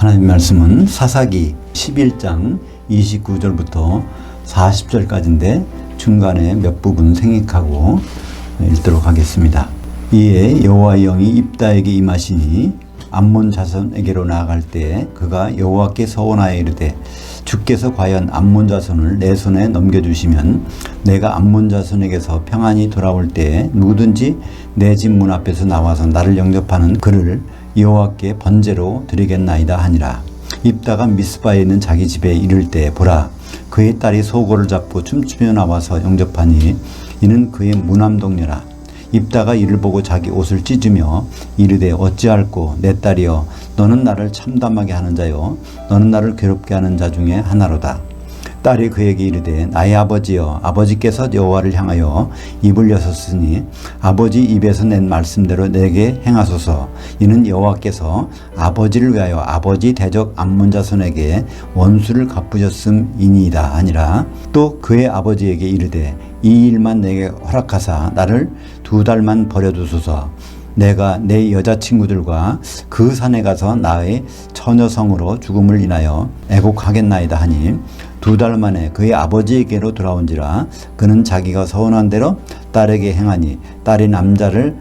하나님 말씀은 사사기 11장 29절부터 40절까지인데 중간에 몇 부분 생략하고 읽도록 하겠습니다. 이에 여호와의 영이 입다에게 임하시니 암몬 자손에게로 나아갈 때 그가 여호와께 서원하여 이르되 주께서 과연 암몬 자손을 내 손에 넘겨주시면 내가 암몬 자손에게서 평안히 돌아올 때 누구든지 내 집 문 앞에서 나와서 나를 영접하는 그를 여호와께 번제로 드리겠나이다 하니라. 입다가 미스바에 있는 자기 집에 이를 때 보라 그의 딸이 소고를 잡고 춤추며 나와서 영접하니 이는 그의 무남동녀라. 입다가 이를 보고 자기 옷을 찢으며 이르되 어찌할꼬 내 딸이여 너는 나를 참담하게 하는 자요 너는 나를 괴롭게 하는 자 중에 하나로다. 딸이 그에게 이르되 나의 아버지여 아버지께서 여호와를 향하여 입을 여셨으니 아버지 입에서 낸 말씀대로 내게 행하소서. 이는 여호와께서 아버지를 위하여 아버지 대적 암몬 자손에게 원수를 갚으셨음이니이다 하니라. 또 그의 아버지에게 이르되 이 일만 내게 허락하사 나를 2달만 버려두소서. 내가 내 여자친구들과 그 산에 가서 나의 처녀성으로 죽음을 인하여 애곡하겠나이다 하니 2달 만에 그의 아버지에게로 돌아온지라. 그는 자기가 서원한 대로 딸에게 행하니 딸이 남자를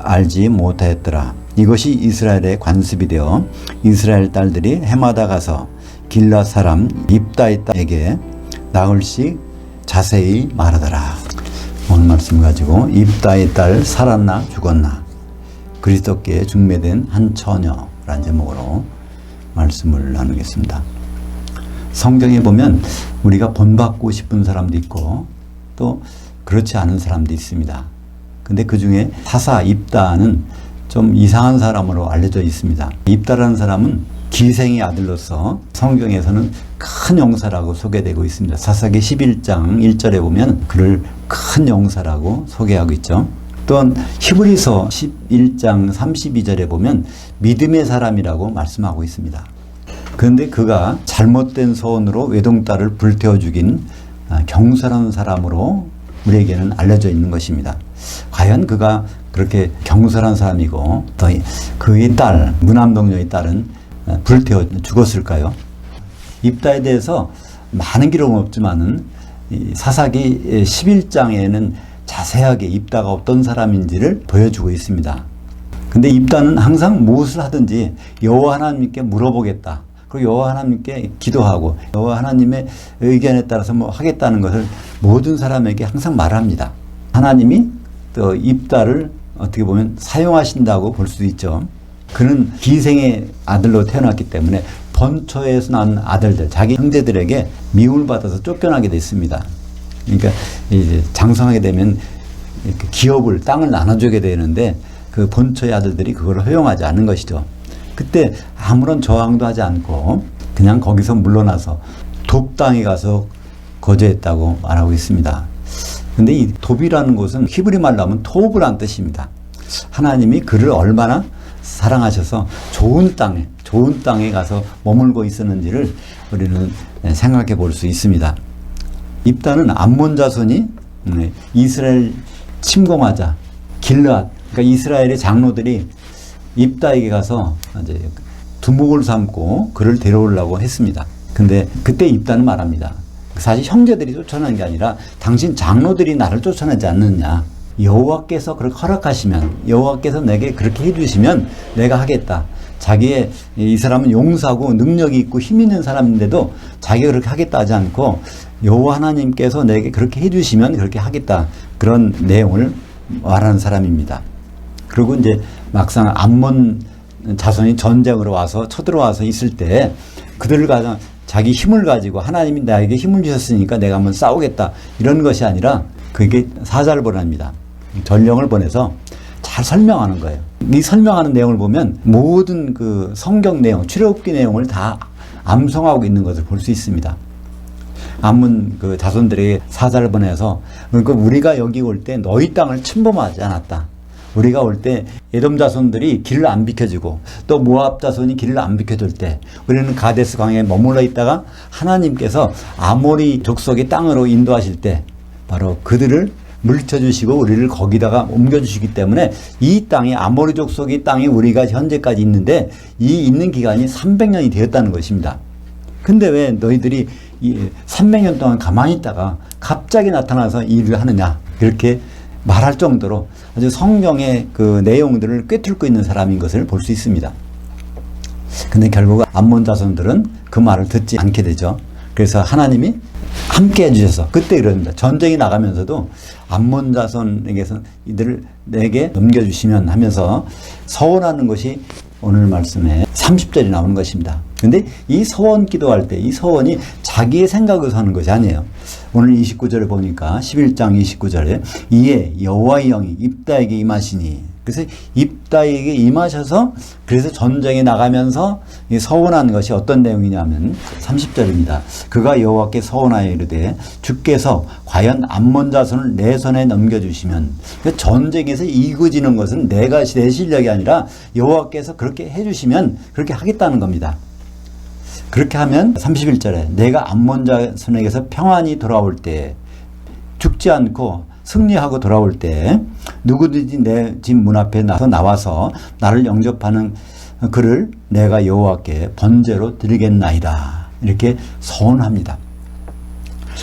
알지 못하였더라. 이것이 이스라엘의 관습이 되어 이스라엘 딸들이 해마다 가서 길라 사람 입다의 딸에게 나흘씩 자세히 말하더라. 오늘 말씀 가지고 입다의 딸 살았나 죽었나 그리스도께 중매된 한 처녀라는 제목으로 말씀을 나누겠습니다. 성경에 보면 우리가 본받고 싶은 사람도 있고 또 그렇지 않은 사람도 있습니다. 근데 그 중에 사사 입다는 좀 이상한 사람으로 알려져 있습니다. 입다라는 사람은 기생의 아들로서 성경에서는 큰 용사라고 소개되고 있습니다. 사사기 11장 1절에 보면 그를 큰 용사라고 소개하고 있죠. 또한 히브리서 11장 32절에 보면 믿음의 사람이라고 말씀하고 있습니다. 그런데 그가 잘못된 소원으로 외동딸을 불태워 죽인 경솔한 사람으로 우리에게는 알려져 있는 것입니다. 과연 그가 그렇게 경솔한 사람이고 또 그의 딸, 무남동녀의 딸은 불태워 죽었을까요? 입다에 대해서 많은 기록은 없지만은 사사기 11장에는 자세하게 입다가 어떤 사람인지를 보여주고 있습니다. 근데 입다는 항상 무엇을 하든지 여호와 하나님께 물어보겠다. 그리고 여호와 하나님께 기도하고 여호와 하나님의 의견에 따라서 뭐 하겠다는 것을 모든 사람에게 항상 말합니다. 하나님이 또 입다를 어떻게 보면 사용하신다고 볼 수도 있죠. 그는 기생의 아들로 태어났기 때문에 본처에서 난 아들들, 자기 형제들에게 미움을 받아서 쫓겨나게 됐습니다. 그러니까 이제 장성하게 되면 기업을, 땅을 나눠주게 되는데 그 본처의 아들들이 그걸 허용하지 않는 것이죠. 그때 아무런 저항도 하지 않고 그냥 거기서 물러나서 돕 땅에 가서 거주했다고 말하고 있습니다. 근데 이 돕이라는 것은 히브리 말로 하면 토브란 뜻입니다. 하나님이 그를 얼마나 사랑하셔서 좋은 땅에 가서 머물고 있었는지를 우리는 생각해 볼 수 있습니다. 입다는 암몬 자손이 이스라엘 침공하자 길르앗, 그러니까 이스라엘의 장로들이 입다에게 가서 이제 두목을 삼고 그를 데려오려고 했습니다. 근데 그때 입다는 말합니다. 사실 형제들이 쫓아내는 게 아니라 당신 장로들이 나를 쫓아내지 않느냐. 여호와께서 그렇게 허락하시면, 여호와께서 내게 그렇게 해주시면 내가 하겠다. 자기의 이 사람은 용사고 능력이 있고 힘 있는 사람인데도 자기가 그렇게 하겠다 하지 않고 여호와 하나님께서 내게 그렇게 해주시면 그렇게 하겠다. 그런 내용을 말하는 사람입니다. 그리고 이제 막상 암몬 자손이 전쟁으로 와서 쳐들어와서 있을 때 그들을 가져 자기 힘을 가지고 하나님이 나에게 힘을 주셨으니까 내가 한번 싸우겠다 이런 것이 아니라 그게 사자를 보냅니다. 전령을 보내서 잘 설명하는 거예요. 이 설명하는 내용을 보면 모든 그 성경 내용, 출애굽기 내용을 다 암송하고 있는 것을 볼 수 있습니다. 암몬 그 자손들에게 사자를 보내서 그러니까 우리가 여기 올 때 너희 땅을 침범하지 않았다. 우리가 올 때 에돔 자손들이 길을 안 비켜주고 또 모압 자손이 길을 안 비켜줄 때 우리는 가데스 광야에 머물러 있다가 하나님께서 아모리 족속의 땅으로 인도하실 때 바로 그들을 물려주시고 우리를 거기다가 옮겨주시기 때문에 이 땅이 아모리 족속의 땅이 우리가 현재까지 있는데 이 있는 기간이 300년이 되었다는 것입니다. 근데 왜 너희들이 300년 동안 가만히 있다가 갑자기 나타나서 이 일을 하느냐 이렇게 말할 정도로 아주 성경의 그 내용들을 꿰뚫고 있는 사람인 것을 볼 수 있습니다. 근데 결국 암몬 자손들은 그 말을 듣지 않게 되죠. 그래서 하나님이 함께 해주셔서 그때 이럽니다. 전쟁이 나가면서도 암몬 자손에게서 이들을 내게 넘겨주시면 하면서 서원하는 것이 오늘 말씀에 30절이 나오는 것입니다. 근데 이 서원 기도할 때 이 서원이 자기의 생각에서 하는 것이 아니에요. 오늘 29절에 보니까 11장 29절에 이에 여호와의 영이 입다에게 임하시니, 그래서 입다에게 임하셔서 그래서 전쟁에 나가면서 서원한 것이 어떤 내용이냐면 30절입니다. 그가 여호와께 서원하여 이르되 주께서 과연 암몬 자손을 내 손에 넘겨주시면, 그러니까 전쟁에서 이기지는 것은 내 실력이 아니라 여호와께서 그렇게 해주시면 그렇게 하겠다는 겁니다. 그렇게 하면 31절에 내가 암몬 자손에게서 평안히 돌아올 때, 죽지 않고 승리하고 돌아올 때 누구든지 내 집 문 앞에 나와서 나를 영접하는 그를 내가 여호와께 번제로 드리겠나이다. 이렇게 서원합니다.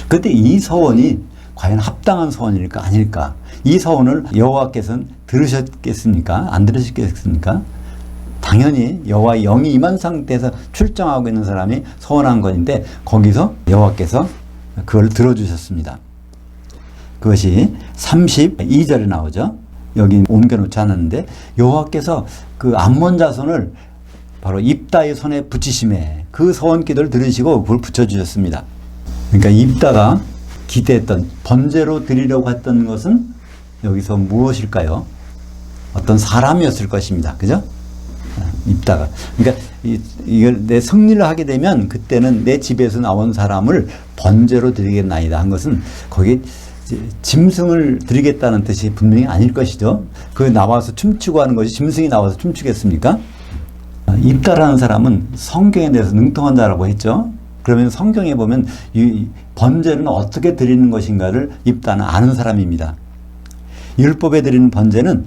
그런데 이 서원이 과연 합당한 서원일까 아닐까? 이 서원을 여호와께서는 들으셨겠습니까? 안 들으셨겠습니까? 당연히 여호와의 영이 임한 상태에서 출정하고 있는 사람이 서원한 것인데 거기서 여호와께서 그걸 들어주셨습니다. 그것이 32절에 나오죠. 여기 옮겨놓지 않았는데 여호와께서 그 암몬 자손을 바로 입다의 손에 붙이심에 그 서원 기도를 들으시고 그걸 붙여주셨습니다. 그러니까 입다가 기대했던 번제로 드리려고 했던 것은 여기서 무엇일까요? 어떤 사람이었을 것입니다. 그죠? 입다가. 그러니까 이걸 내 승리를 하게 되면 그때는 내 집에서 나온 사람을 번제로 드리겠나이다 한 것은 거기 짐승을 드리겠다는 뜻이 분명히 아닐 것이죠. 그 나와서 춤추고 하는 것이 짐승이 나와서 춤추겠습니까? 입다라는 사람은 성경에 대해서 능통한 자라고 했죠. 그러면 성경에 보면 이 번제는 어떻게 드리는 것인가를 입다는 아는 사람입니다. 율법에 드리는 번제는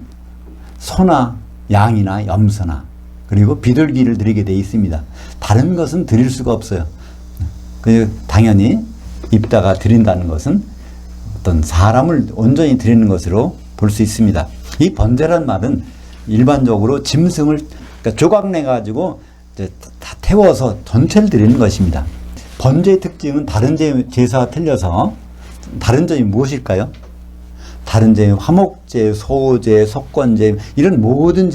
소나 양이나 염소나 그리고 비둘기를 드리게 되어 있습니다. 다른 것은 드릴 수가 없어요. 당연히 입다가 드린다는 것은 어떤 사람을 온전히 드리는 것으로 볼 수 있습니다. 이 번제란 말은 일반적으로 짐승을 그러니까 조각내 가지고 다 태워서 전체를 드리는 것입니다. 번제의 특징은 다른 제사와 틀려서 다른 점이 무엇일까요? 다른 제 화목제, 소제, 속건제 이런 모든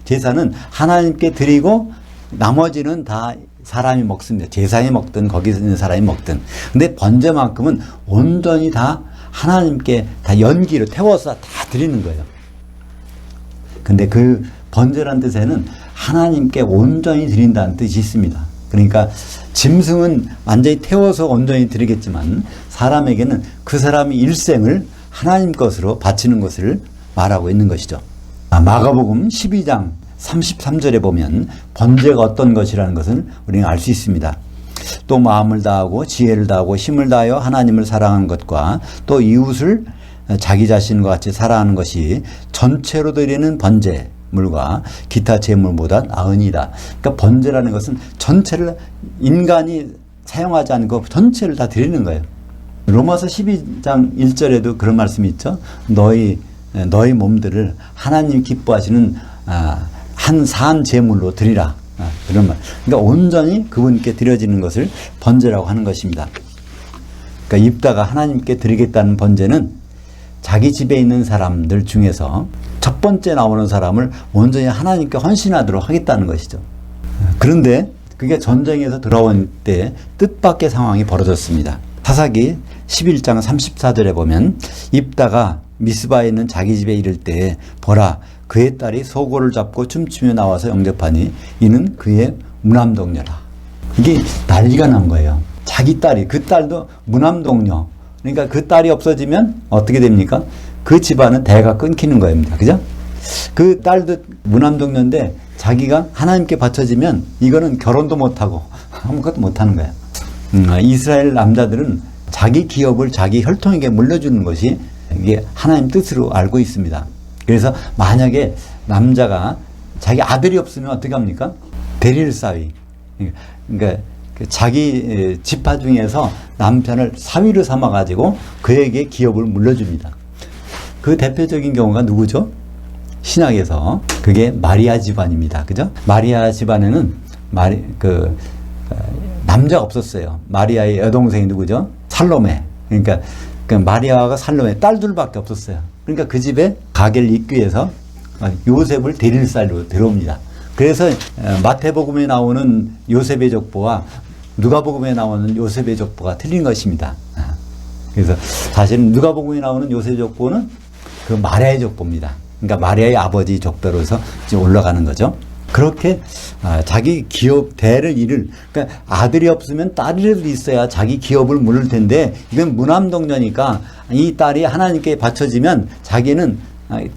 제사는 하나님께 드리고 나머지는 다 사람이 먹습니다. 제사에 먹든 거기 있는 사람이 먹든. 근데 번제만큼은 온전히 다 하나님께 다 연기로 태워서 다 드리는 거예요. 근데 그 번제란 뜻에는 하나님께 온전히 드린다는 뜻이 있습니다. 그러니까 짐승은 완전히 태워서 온전히 드리겠지만 사람에게는 그 사람이 일생을 하나님 것으로 바치는 것을 말하고 있는 것이죠. 마가복음 12장 33절에 보면 번제가 어떤 것이라는 것을 우리는 알 수 있습니다. 또 마음을 다하고 지혜를 다하고 힘을 다하여 하나님을 사랑하는 것과 또 이웃을 자기 자신과 같이 사랑하는 것이 전체로 드리는 번제물과 기타 제물보다 나으니이다. 그러니까 번제라는 것은 전체를 인간이 사용하지 않고 전체를 다 드리는 거예요. 로마서 12장 1절에도 그런 말씀이 있죠. 너희 몸들을 하나님 기뻐하시는 한 산 제물로 드리라. 그런 말. 그러니까 온전히 그분께 드려지는 것을 번제라고 하는 것입니다. 그러니까 입다가 하나님께 드리겠다는 번제는 자기 집에 있는 사람들 중에서 첫 번째 나오는 사람을 온전히 하나님께 헌신하도록 하겠다는 것이죠. 그런데 그게 전쟁에서 돌아온 때 뜻밖의 상황이 벌어졌습니다. 사사기 11장 34절에 보면 입다가 미스바에 있는 자기 집에 이를 때 보라 그의 딸이 소고를 잡고 춤추며 나와서 영접하니 이는 그의 무남동녀라. 이게 난리가 난 거예요. 자기 딸이 그 딸도 무남동녀. 그러니까 그 딸이 없어지면 어떻게 됩니까? 그 집안은 대가 끊기는 겁니다. 그죠? 그 딸도 무남동녀인데 자기가 하나님께 바쳐지면 이거는 결혼도 못하고 아무것도 못하는 거예요. 이스라엘 남자들은 자기 기업을 자기 혈통에게 물려주는 것이 이게 하나님 뜻으로 알고 있습니다. 그래서 만약에 남자가 자기 아들이 없으면 어떻게 합니까? 대리를 사위. 그러니까 자기 지파 중에서 남편을 사위로 삼아가지고 그에게 기업을 물려줍니다. 그 대표적인 경우가 누구죠? 신약에서 그게 마리아 집안입니다. 그죠? 마리아 집안에는 남자가 없었어요. 마리아의 여동생이 누구죠? 살로메. 그러니까 마리아가 살로메 딸 둘밖에 없었어요. 그러니까 그 집에 가게를 잇기 위해서 요셉을 대릴살로 들어옵니다. 그래서 마태복음에 나오는 요셉의 족보와 누가복음에 나오는 요셉의 족보가 틀린 것입니다. 그래서 사실은 누가복음에 나오는 요셉의 족보는 그 마리아의 족보입니다. 그러니까 마리아의 아버지 족보로서 이제 올라가는 거죠. 그렇게 자기 기업 대를 이룰, 그러니까 아들이 없으면 딸이라도 있어야 자기 기업을 물을 텐데 이건 무남동녀니까 이 딸이 하나님께 바쳐지면 자기는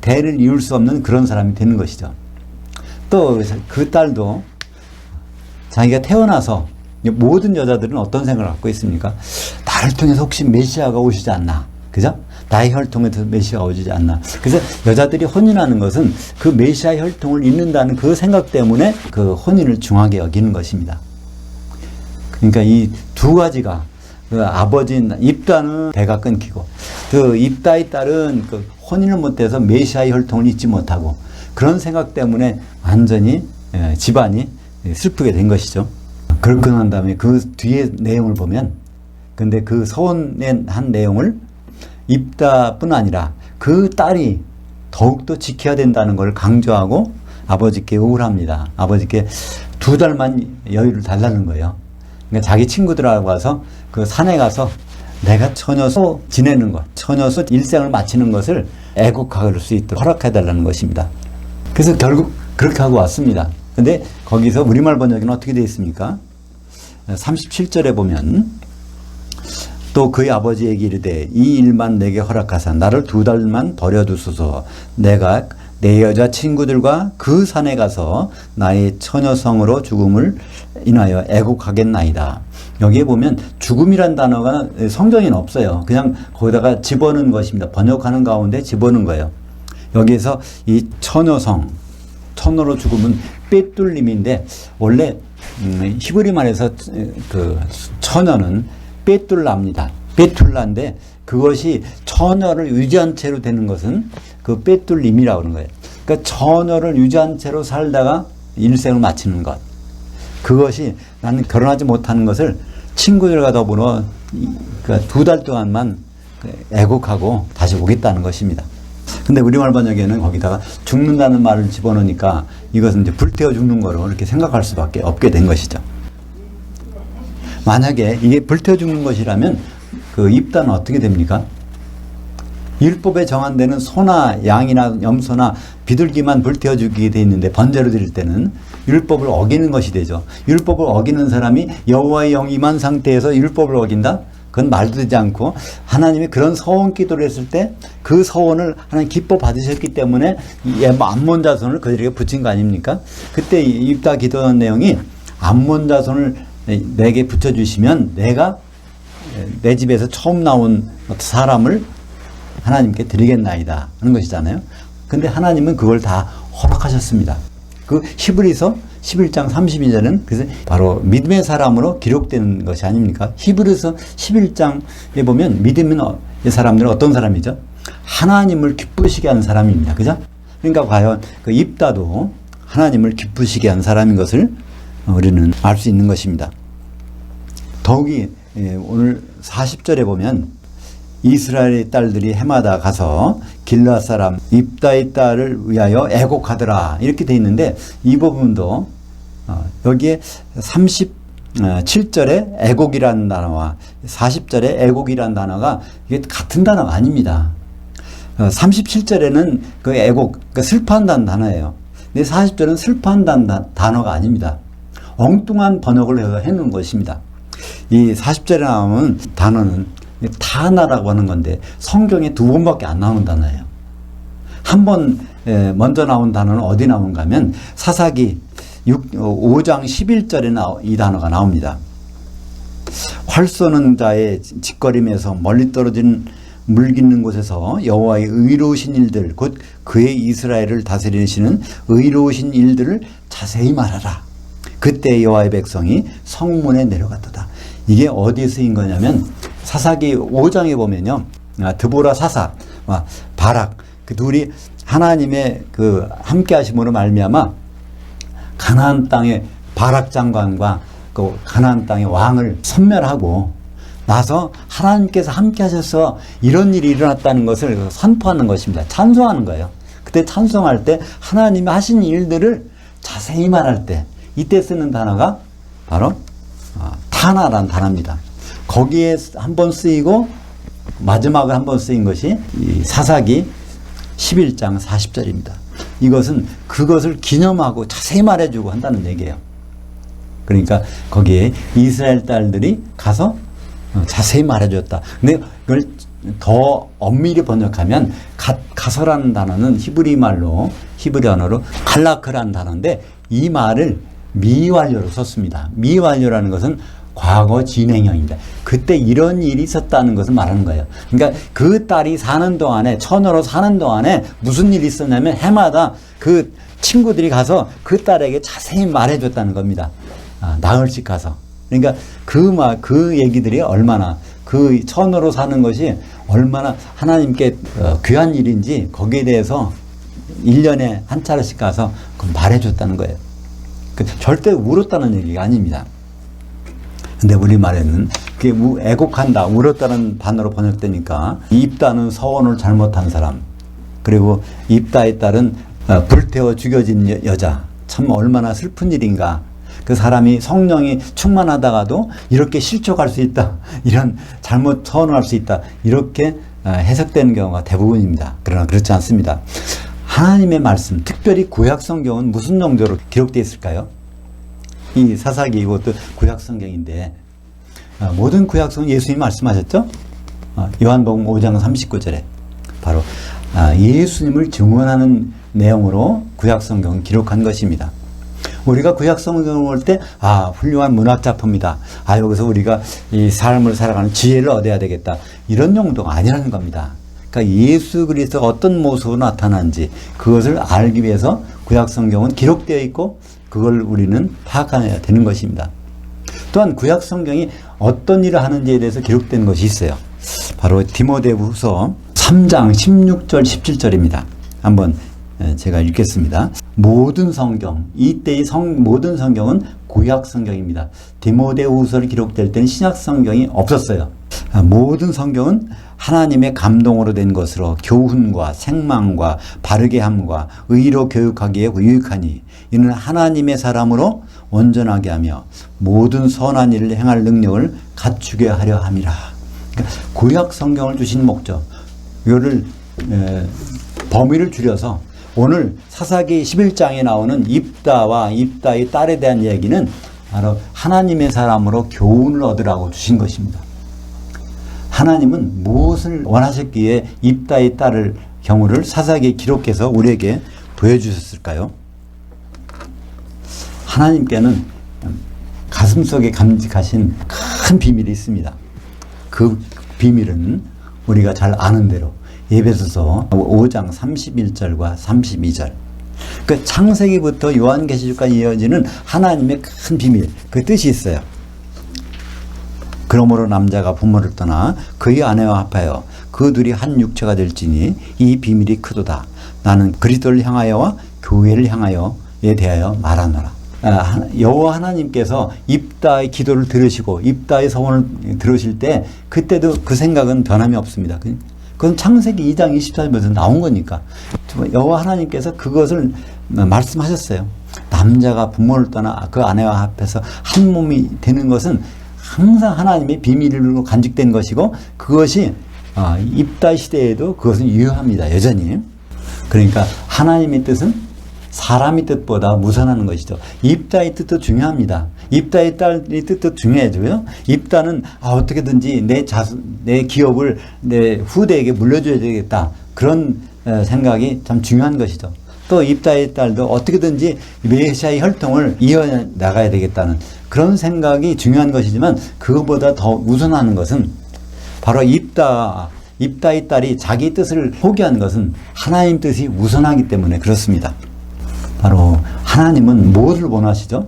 대를 이룰 수 없는 그런 사람이 되는 것이죠. 또 그 딸도 자기가 태어나서 모든 여자들은 어떤 생각을 갖고 있습니까? 나를 통해서 혹시 메시아가 오시지 않나? 그죠? 나의 혈통에 메시아가 오지 않나. 그래서 여자들이 혼인하는 것은 그 메시아의 혈통을 잇는다는 그 생각 때문에 그 혼인을 중하게 여기는 것입니다. 그러니까 이 두 가지가 그 아버지인 입다는 대가 끊기고 그 입다의 딸은 그 혼인을 못해서 메시아의 혈통을 잇지 못하고 그런 생각 때문에 완전히 집안이 슬프게 된 것이죠. 그렇게 난 다음에 그 뒤에 내용을 보면 근데 그 서원한 내용을 입다뿐 아니라 그 딸이 더욱더 지켜야 된다는 걸 강조하고 아버지께 요구를 합니다. 아버지께 2달만 여유를 달라는 거예요. 그러니까 자기 친구들하고 가서 그 산에 가서 내가 처녀소 지내는 것, 처녀소 일생을 마치는 것을 애국할 수 있도록 허락해달라는 것입니다. 그래서 결국 그렇게 하고 왔습니다. 근데 거기서 우리말 번역에는 어떻게 되어 있습니까? 37절에 보면 또 그의 아버지에게 이르되 이 일만 내게 허락하사 나를 2달만 버려두소서. 내가 내 여자 친구들과 그 산에 가서 나의 처녀성으로 죽음을 인하여 애국하겠나이다. 여기에 보면 죽음이란 단어가 성경에는 없어요. 그냥 거기다가 집어넣은 것입니다. 번역하는 가운데 집어넣은 거예요. 여기에서 이 처녀성, 처녀로 죽음은 빼뚫림인데 원래 히브리 말에서 그 처녀는 빼뚫라입니다. 빼뚫라인데 그것이 처녀를 유지한 채로 되는 것은 그 빼뚫림이라고 하는 거예요. 그러니까 처녀를 유지한 채로 살다가 일생을 마치는 것. 그것이 나는 결혼하지 못하는 것을 친구들과 더불어 그러니까 2달 동안만 애국하고 다시 오겠다는 것입니다. 근데 우리말 번역에는 거기다가 죽는다는 말을 집어넣으니까 이것은 이제 불태워 죽는 거로 이렇게 생각할 수밖에 없게 된 것이죠. 만약에 이게 불태워 죽는 것이라면 그 입다는 어떻게 됩니까? 율법에 정한 데는 소나 양이나 염소나 비둘기만 불태워 죽이게 돼 있는데 번제로 드릴 때는 율법을 어기는 것이 되죠. 율법을 어기는 사람이 여호와의 영이 임한 상태에서 율법을 어긴다? 그건 말도 되지 않고 하나님이 그런 서원 기도를 했을 때 그 서원을 하나님 기뻐 받으셨기 때문에 암몬 자손을 그들에게 붙인 거 아닙니까? 그때 입다 기도한 내용이 암몬 자손을 내게 붙여주시면 내가 내 집에서 처음 나온 사람을 하나님께 드리겠나이다 하는 것이잖아요. 근데 하나님은 그걸 다 허락하셨습니다. 그 히브리서 11장 32절은 그래서 바로 믿음의 사람으로 기록되는 것이 아닙니까? 히브리서 11장에 보면 믿음의 사람들은 어떤 사람이죠? 하나님을 기쁘시게 하는 사람입니다. 그죠? 그러니까 과연 그 입다도 하나님을 기쁘시게 한 사람인 것을 우리는 알 수 있는 것입니다. 더욱이 오늘 40절에 보면 이스라엘의 딸들이 해마다 가서 길르앗 사람 입다의 딸을 위하여 애곡하더라 이렇게 돼 있는데 이 부분도 여기에 37절에 애곡이라는 단어와 40절에 애곡이라는 단어가 이게 같은 단어가 아닙니다. 37절에는 그 애곡, 그러니까 슬퍼한다는 단어예요. 근데 40절은 슬퍼한다는 단어가 아닙니다. 엉뚱한 번역을 해놓은 것입니다. 이 40절에 나오는 단어는 타나라고 하는 건데 성경에 2번밖에 안 나오는 단어예요. 한 번 먼저 나온 단어는 어디 나오는가 하면 사사기 5장 11절에 이 단어가 나옵니다. 활 쏘는 자의 짓거림에서 멀리 떨어진 물깃는 곳에서 여호와의 의로우신 일들, 곧 그의 이스라엘을 다스리시는 의로우신 일들을 자세히 말하라. 그때 여호와의 백성이 성문에 내려갔도다. 이게 어디에 쓰인 거냐면 사사기 5장에 보면요, 드보라 사사, 바락, 그 둘이 하나님의 그 함께 하심으로 말미암아 가나안 땅의 바락 장관과 그 가나안 땅의 왕을 섬멸하고 나서 하나님께서 함께 하셔서 이런 일이 일어났다는 것을 선포하는 것입니다. 찬송하는 거예요. 그때 찬송할 때 하나님이 하신 일들을 자세히 말할 때 이때 쓰는 단어가 바로 타나라는 단어입니다. 거기에 한번 쓰이고 마지막에 한번 쓰인 것이 이 사사기 11장 40절입니다. 이것은 그것을 기념하고 자세히 말해주고 한다는 얘기예요. 그러니까 거기에 이스라엘 딸들이 가서 자세히 말해줬다. 근데 이걸 더 엄밀히 번역하면 가서라는 단어는 히브리 언어로 갈라크라는 단어인데 이 말을 미완료로 썼습니다. 미완료라는 것은 과거 진행형입니다. 그때 이런 일이 있었다는 것을 말하는 거예요. 그러니까 그 딸이 사는 동안에, 처녀로 사는 동안에 무슨 일이 있었냐면 해마다 그 친구들이 가서 그 딸에게 자세히 말해줬다는 겁니다. 나흘씩 가서. 그러니까 그 얘기들이 얼마나, 그 처녀로 사는 것이 얼마나 하나님께 귀한 일인지 거기에 대해서 1년에 한 차례씩 가서 말해줬다는 거예요. 절대 울었다는 얘기가 아닙니다. 근데 우리말에는 그게 애곡한다, 울었다는 단어로 번역되니까 입다는 서원을 잘못한 사람, 그리고 입다의 딸은 불태워 죽여진 여자, 참 얼마나 슬픈 일인가. 그 사람이 성령이 충만하다가도 이렇게 실족할 수 있다, 이런 잘못 서원할 수 있다, 이렇게 해석되는 경우가 대부분입니다. 그러나 그렇지 않습니다. 하나님의 말씀, 특별히 구약 성경은 무슨 정도로 기록되어 있을까요? 이 사사기 이것도 구약 성경인데 모든 구약 성경 예수님이 말씀하셨죠? 요한복음 5장 39절에 바로 예수님을 증언하는 내용으로 구약 성경은 기록한 것입니다. 우리가 구약 성경을 볼 때 훌륭한 문학 작품이다. 여기서 우리가 이 삶을 살아가는 지혜를 얻어야 되겠다. 이런 정도가 아니라는 겁니다. 그러니까 예수 그리스도가 어떤 모습으로 나타나는지 그것을 알기 위해서 구약 성경은 기록되어 있고 그걸 우리는 파악해야 되는 것입니다. 또한 구약 성경이 어떤 일을 하는지에 대해서 기록된 것이 있어요. 바로 디모데후서 3장 16절 17절입니다. 한번 제가 읽겠습니다. 모든 성경, 이때의 모든 성경은 구약 성경입니다. 디모데후서를 기록될 때는 신약 성경이 없었어요. 모든 성경은 하나님의 감동으로 된 것으로 교훈과 생망과 바르게 함과 의로 교육하기에 유익하니 이는 하나님의 사람으로 온전하게 하며 모든 선한 일을 행할 능력을 갖추게 하려 함이라. 그러니까 구약 성경을 주신 목적, 이거를 범위를 줄여서 오늘 사사기 11장에 나오는 입다와 입다의 딸에 대한 얘기는 바로 하나님의 사람으로 교훈을 얻으라고 주신 것입니다. 하나님은 무엇을 원하셨기에 입다의 딸을 경우를 사사기에 기록해서 우리에게 보여주셨을까요? 하나님께는 가슴속에 감직하신 큰 비밀이 있습니다. 그 비밀은 우리가 잘 아는 대로 에베소서 5장 31절과 32절, 그 창세기부터 요한계시록까지 이어지는 하나님의 큰 비밀, 그 뜻이 있어요. 그러므로 남자가 부모를 떠나 그의 아내와 합하여 그 둘이 한 육체가 될지니 이 비밀이 크도다. 나는 그리스도를 향하여와 교회를 향하여에 대하여 말하노라. 여호와 하나님께서 입다의 기도를 들으시고 입다의 서원을 들으실 때 그때도 그 생각은 변함이 없습니다. 그건 창세기 2장 24절에서 나온 거니까 여호와 하나님께서 그것을 말씀하셨어요. 남자가 부모를 떠나 그 아내와 합해서 한 몸이 되는 것은 항상 하나님의 비밀로 간직된 것이고 그것이 입다 시대에도 그것은 유효합니다. 여전히. 그러니까 하나님의 뜻은 사람의 뜻보다 무선하는 것이죠. 입다의 뜻도 중요합니다. 입다의 딸의 뜻도 중요해져요. 입다는 어떻게든지 내 기업을 내 후대에게 물려줘야 되겠다. 그런 생각이 참 중요한 것이죠. 또 입다의 딸도 어떻게든지 메시아의 혈통을 이어나가야 되겠다는 그런 생각이 중요한 것이지만 그것보다 더 우선하는 것은 바로 입다 입다의 딸이 자기 뜻을 포기한 것은 하나님 뜻이 우선하기 때문에 그렇습니다. 바로 하나님은 무엇을 원하시죠?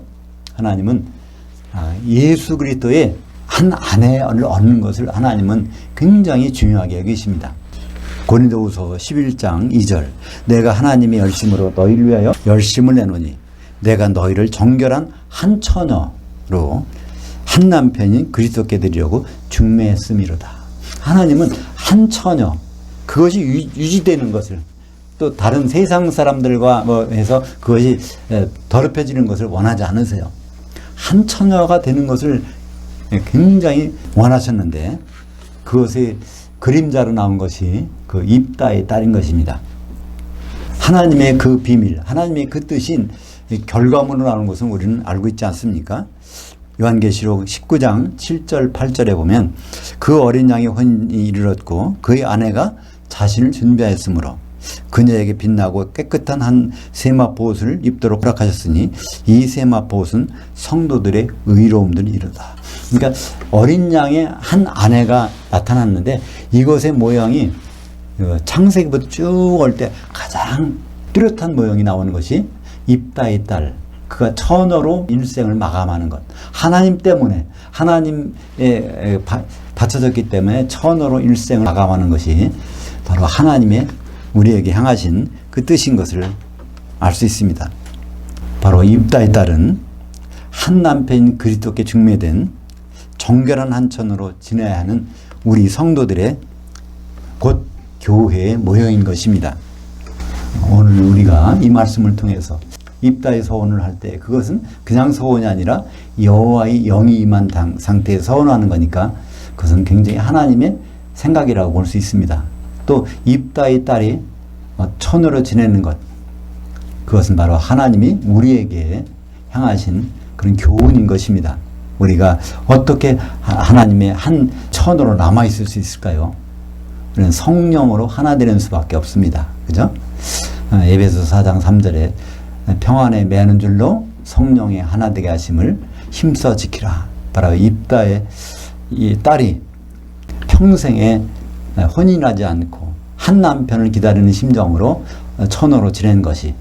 하나님은 예수 그리스도의 한 아내를 얻는 것을 하나님은 굉장히 중요하게 여기십니다. 고린도후서 11장 2절 내가 하나님의 열심으로 너희를 위하여 열심을 내노니 내가 너희를 정결한 한 처녀로 한 남편인 그리스도께 드리려고 중매했음이로다. 하나님은 한 처녀 그것이 유지되는 것을 또 다른 세상 사람들과 해서 그것이 더럽혀지는 것을 원하지 않으세요. 한 처녀가 되는 것을 굉장히 원하셨는데 그것의 그림자로 나온 것이 그 입다의 딸인 것입니다. 하나님의 그 비밀, 하나님의 그 뜻인 결과물로 나오는 것은 우리는 알고 있지 않습니까? 요한계시록 19장 7절 8절에 보면 그 어린 양의 혼인이 이르렀고 그의 아내가 자신을 준비하였으므로 그녀에게 빛나고 깨끗한 한 세마포옷을 입도록 허락하셨으니 이 세마포옷은 성도들의 의로움들이로다. 그러니까 어린 양의 한 아내가 나타났는데 이것의 모양이 창세기부터 쭉 올 때 가장 뚜렷한 모양이 나오는 것이 입다의 딸, 그가 처녀로 일생을 마감하는 것. 하나님 때문에 하나님에 바쳐졌기 때문에 처녀로 일생을 마감하는 것이 바로 하나님의 우리에게 향하신 그 뜻인 것을 알 수 있습니다. 바로 입다의 딸은 한 남편인 그리스도께 중매된 정결한 한 처녀로 지내야 하는 우리 성도들의 곧 교회의 모형인 것입니다. 오늘 우리가 이 말씀을 통해서 입다의 서원을 할 때 그것은 그냥 서원이 아니라 여호와의 영이 임한 상태에 서원하는 거니까 그것은 굉장히 하나님의 생각이라고 볼 수 있습니다. 또 입다의 딸이 처녀로 지내는 것 그것은 바로 하나님이 우리에게 향하신 그런 교훈인 것입니다. 우리가 어떻게 하나님의 한 처녀로 남아있을 수 있을까요? 우리는 성령으로 하나 되는 수밖에 없습니다. 그죠? 에베소서 4장 3절에 평안에 매는 줄로 성령의 하나 되게 하심을 힘써 지키라. 바로 입다의 이 딸이 평생에 혼인하지 않고 한 남편을 기다리는 심정으로 처녀로 지낸 것이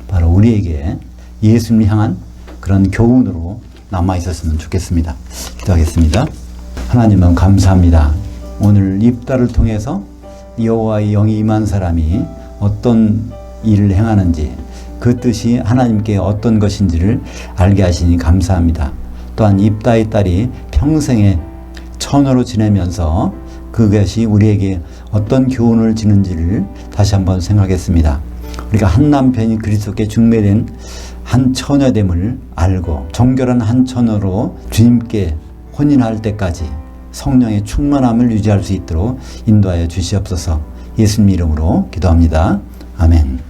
바로 우리에게 예수님을 향한 그런 교훈으로 남아있었으면 좋겠습니다. 기도하겠습니다. 하나님은 감사합니다. 오늘 입다를 통해서 여호와의 영이 임한 사람이 어떤 일을 행하는지 그 뜻이 하나님께 어떤 것인지를 알게 하시니 감사합니다. 또한 입다의 딸이 평생에 처녀로 지내면서 그것이 우리에게 어떤 교훈을 주는지를 다시 한번 생각했습니다. 우리가 한 남편이 그리스도께 중매된 한 처녀됨을 알고 정결한 한 처녀로 주님께 혼인할 때까지 성령의 충만함을 유지할 수 있도록 인도하여 주시옵소서. 예수님 이름으로 기도합니다. 아멘.